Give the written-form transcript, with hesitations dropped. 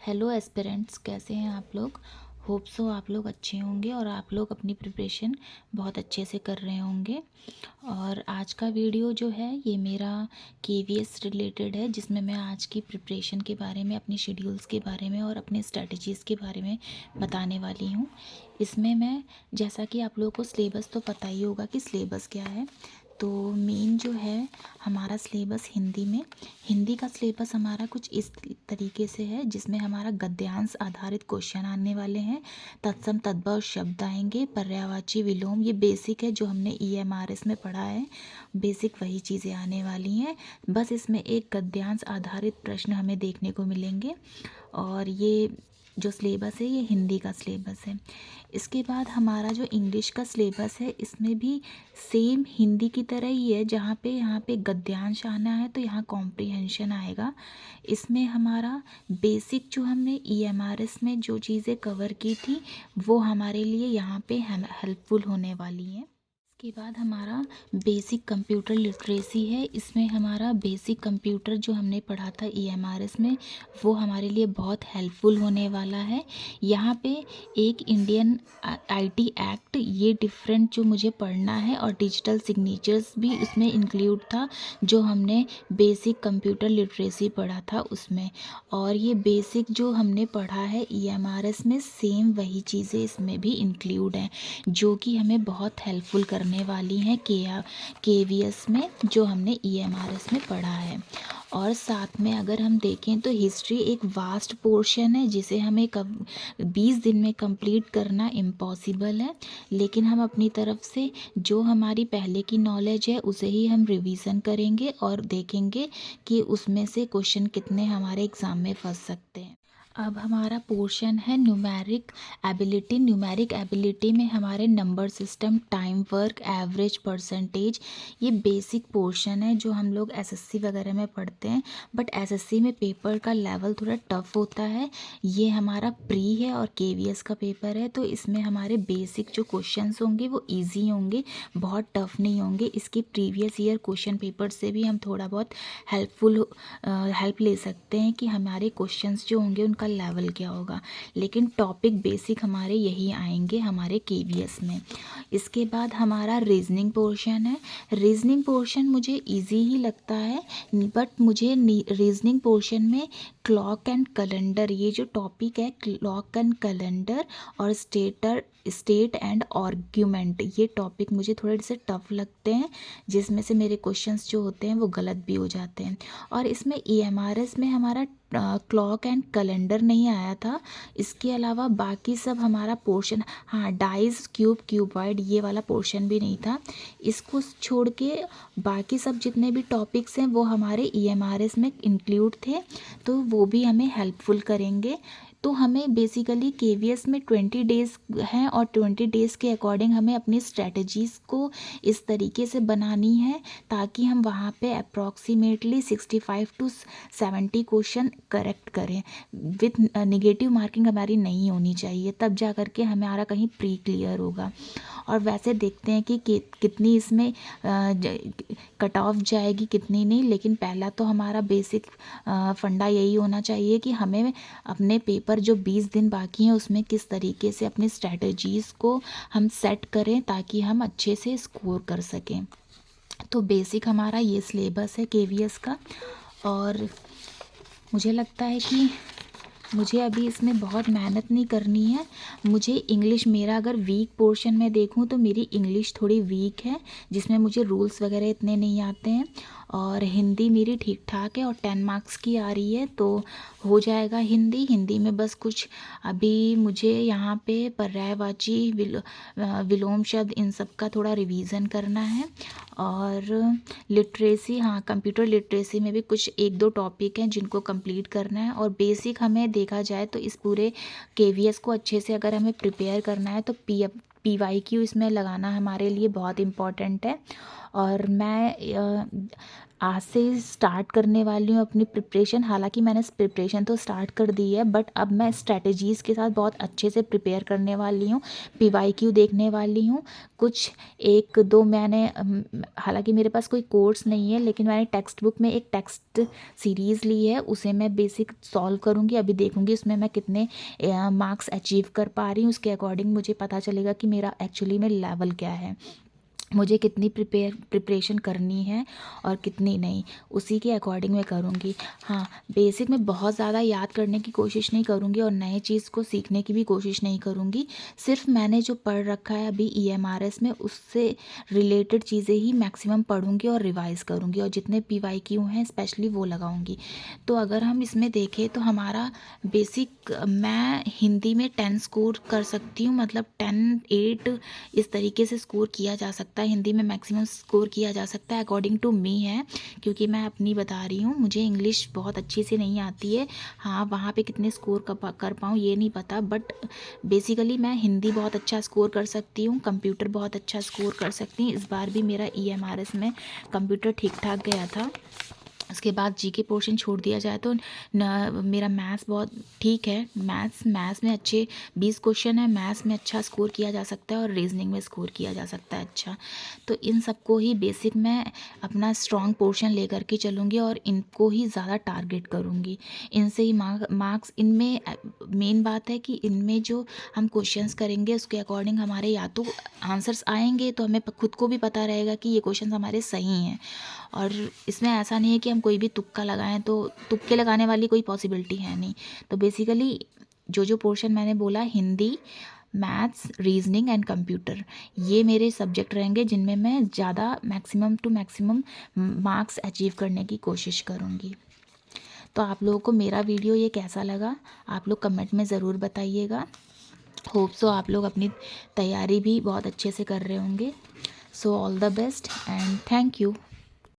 Hello aspirants, कैसे हैं आप लोग। होप सो आप लोग अच्छे होंगे और आप लोग अपनी प्रिपरेशन बहुत अच्छे से कर रहे होंगे। और आज का वीडियो जो है ये मेरा केवीएस रिलेटेड है, जिसमें मैं आज की प्रिपरेशन के बारे में, अपनी शेड्यूल्स के बारे में और अपने स्ट्रेटजीज़ के बारे में बताने वाली हूँ। इसमें मैं, जैसा कि आप लोगों को सिलेबस तो पता ही होगा कि सिलेबस क्या है, तो मेन जो है हमारा सिलेबस हिंदी का सिलेबस हमारा कुछ इस तरीके से है, जिसमें हमारा गद्यांश आधारित क्वेश्चन आने वाले हैं, तत्सम तद्भव शब्द आएंगे, पर्यायवाची विलोम, ये बेसिक है जो हमने ईएमआरएस में पढ़ा है, बेसिक वही चीज़ें आने वाली हैं। बस इसमें एक गद्यांश आधारित प्रश्न हमें देखने को मिलेंगे। और ये जो सिलेबस है ये हिंदी का सिलेबस है। इसके बाद हमारा जो इंग्लिश का सिलेबस है, इसमें भी सेम हिंदी की तरह ही है, जहाँ पे यहाँ पे गद्यांश आना है तो यहाँ कॉम्प्रिहेंशन आएगा। इसमें हमारा बेसिक जो हमने ईएमआरएस में जो चीज़ें कवर की थी वो हमारे लिए यहाँ पे हेल्पफुल होने वाली हैं। इसके बाद हमारा बेसिक कंप्यूटर लिटरेसी है। इसमें हमारा बेसिक कंप्यूटर जो हमने पढ़ा था ईएमआरएस में, वो हमारे लिए बहुत हेल्पफुल होने वाला है। यहाँ पे एक इंडियन आईटी एक्ट, ये डिफरेंट जो मुझे पढ़ना है, और डिजिटल सिग्नेचर्स भी इसमें इंक्लूड था जो हमने बेसिक कंप्यूटर लिटरेसी पढ़ा था उसमें। और ये बेसिक जो हमने पढ़ा है ईएमआरएस में, सेम वही चीज़ें इसमें भी इंक्लूड हैं, जो कि हमें बहुत हेल्पफुल करने वाली हैं केवीएस में, जो हमने ईएमआरएस में पढ़ा है। और साथ में अगर हम देखें तो हिस्ट्री एक वास्ट पोर्शन है, जिसे हमें 20 दिन में कंप्लीट करना इम्पॉसिबल है, लेकिन हम अपनी तरफ से जो हमारी पहले की नॉलेज है उसे ही हम रिवीजन करेंगे और देखेंगे कि उसमें से क्वेश्चन कितने हमारे एग्ज़ाम में फंस सकते हैं। अब हमारा पोर्शन है न्यूमेरिक एबिलिटी। न्यूमेरिक एबिलिटी में हमारे number system, time work, average, percentage, ये बेसिक पोर्शन है जो हम लोग एसएससी वगैरह में पढ़ते हैं, बट एसएससी में पेपर का लेवल थोड़ा टफ होता है। ये हमारा प्री है और केवीएस का पेपर है, तो इसमें हमारे बेसिक जो क्वेश्चंस होंगे वो इजी होंगे, बहुत टफ नहीं होंगे। इसकी प्रीवियस ईयर क्वेश्चन पेपर से भी हम थोड़ा बहुत हेल्प ले सकते हैं कि हमारे क्वेश्चंस जो होंगे उनका लेवल क्या होगा, लेकिन टॉपिक बेसिक हमारे यही आएंगे हमारे केवीएस में। इसके बाद हमारा रीजनिंग पोर्शन है। रीजनिंग पोर्शन मुझे इजी ही लगता है, बट मुझे रीजनिंग पोर्शन में क्लॉक एंड कैलेंडर, ये जो टॉपिक है क्लॉक एंड कैलेंडर और स्टेट एंड आर्ग्यूमेंट, ये टॉपिक मुझे थोड़े से टफ लगते हैं, जिसमें से मेरे क्वेश्चंस जो होते हैं वो गलत भी हो जाते हैं। और इसमें ईएमआरएस में हमारा क्लॉक एंड कैलेंडर नहीं आया था, इसके अलावा बाकी सब हमारा पोर्शन, हाँ डाइस, क्यूबॉइड, ये वाला पोर्शन भी नहीं था। इसको छोड़ के बाकी सब जितने भी टॉपिक्स हैं वो हमारे ईएमआरएस में इंक्लूड थे, तो वो भी हमें हेल्पफुल करेंगे। तो हमें बेसिकली केवीएस में 20 डेज़ हैं, और 20 डेज़ के अकॉर्डिंग हमें अपनी स्ट्रेटजीज़ को इस तरीके से बनानी है ताकि हम वहाँ पे अप्रॉक्सीमेटली 65 to 70 क्वेश्चन करेक्ट करें। विथ नेगेटिव मार्किंग हमारी नहीं होनी चाहिए, तब जा कर के हमारा कहीं प्री क्लियर होगा। और वैसे देखते हैं कि कितनी इसमें कट ऑफ जाएगी, कितनी नहीं, लेकिन पहला तो हमारा बेसिक फंडा यही होना चाहिए कि हमें अपने पेपर जो 20 दिन बाकी हैं उसमें किस तरीके से अपनी स्ट्रैटेजीज़ को हम सेट करें ताकि हम अच्छे से स्कोर कर सकें। तो बेसिक हमारा ये सिलेबस है केवीएस का, और मुझे लगता है कि मुझे अभी इसमें बहुत मेहनत नहीं करनी है। मुझे इंग्लिश, मेरा अगर वीक पोर्शन में देखूं तो मेरी इंग्लिश थोड़ी वीक है, जिसमें मुझे रूल्स वगैरह इतने नहीं आते हैं, और हिंदी मेरी ठीक ठाक है और 10 मार्क्स की आ रही है, तो हो जाएगा हिंदी में। बस कुछ अभी मुझे यहाँ पे पर्यायवाची, विलोम शब्द, इन सब का थोड़ा रिवीजन करना है। और लिटरेसी, हाँ कंप्यूटर लिटरेसी में भी कुछ 1-2 टॉपिक हैं जिनको कंप्लीट करना है। और बेसिक हमें देखा जाए तो इस पूरे केवीएस को अच्छे से अगर हमें प्रिपेयर करना है तो पीवाईक्यू इसमें लगाना हमारे लिए बहुत इम्पॉर्टेंट है। और मैं आज से स्टार्ट करने वाली हूँ अपनी प्रिपरेशन। हालांकि मैंने प्रिपरेशन तो स्टार्ट कर दी है, बट अब मैं स्ट्रेटजीज़ के साथ बहुत अच्छे से प्रिपेयर करने वाली हूँ। PYQ देखने वाली हूँ। कुछ 1-2 मैंने हालांकि मेरे पास कोई कोर्स नहीं है, लेकिन मैंने टेक्स्ट बुक में एक टेक्स्ट सीरीज़ ली है, उसे मैं बेसिक सॉल्व करूँगी। अभी देखूँगी उसमें मैं कितने मार्क्स अचीव कर पा रही हूँ। उसके अकॉर्डिंग मुझे पता चलेगा कि मेरा एक्चुअली में लेवल क्या है, मुझे कितनी प्रिपरेशन करनी है और कितनी नहीं, उसी के अकॉर्डिंग मैं करूँगी। हाँ, बेसिक में बहुत ज़्यादा याद करने की कोशिश नहीं करूँगी और नए चीज़ को सीखने की भी कोशिश नहीं करूँगी। सिर्फ मैंने जो पढ़ रखा है अभी EMRS में, उससे रिलेटेड चीज़ें ही मैक्सिमम पढ़ूँगी और रिवाइज़ करूँगी, और जितने PYQ हैं स्पेशली वो लगाऊँगी। तो अगर हम इसमें देखें तो हमारा बेसिक, मैं हिंदी में 10 स्कोर कर सकती हूँ, मतलब 10, 8 इस तरीके से स्कोर किया जा सकता है। हिंदी में मैक्सिमम स्कोर किया जा सकता है अकॉर्डिंग टू मी है, क्योंकि मैं अपनी बता रही हूँ, मुझे इंग्लिश बहुत अच्छी से नहीं आती है। हाँ, वहाँ पे कितने स्कोर कर पाऊँ ये नहीं पता, बट बेसिकली मैं हिंदी बहुत अच्छा स्कोर कर सकती हूँ, कंप्यूटर बहुत अच्छा स्कोर कर सकती हूँ। इस बार भी मेरा EMRS में कंप्यूटर ठीक ठाक गया था। उसके बाद GK पोर्शन छोड़ दिया जाए तो मेरा मैथ्स बहुत ठीक है। मैथ्स में अच्छे 20 क्वेश्चन है, मैथ्स में अच्छा स्कोर किया जा सकता है और रीजनिंग में स्कोर किया जा सकता है अच्छा। तो इन सबको ही बेसिक मैं अपना स्ट्रॉन्ग पोर्शन लेकर के चलूँगी और इनको ही ज़्यादा टारगेट करूँगी। इनसे ही मार्क्स, इनमें मेन बात है कि इनमें जो हम क्वेश्चंस करेंगे उसके अकॉर्डिंग हमारे या तो आंसर्स आएंगे, तो हमें खुद को भी पता रहेगा कि ये क्वेश्चन हमारे सही हैं। और इसमें ऐसा नहीं है कि हम कोई भी तुक्का लगाएं, तो तुक्के लगाने वाली कोई पॉसिबिलिटी है नहीं। तो बेसिकली जो पोर्शन मैंने बोला, Hindi, maths, reasoning and computer, ये मेरे सब्जेक्ट रहेंगे जिनमें मैं ज़्यादा maximum to maximum marks achieve करने की कोशिश करूँगी। तो आप लोगों को मेरा वीडियो ये कैसा लगा, आप लोग कमेंट में ज़रूर बताइएगा। होप सो आप लोग अपनी तैयारी भी बहुत अच्छे से कर रहे होंगे। So all the best and thank you.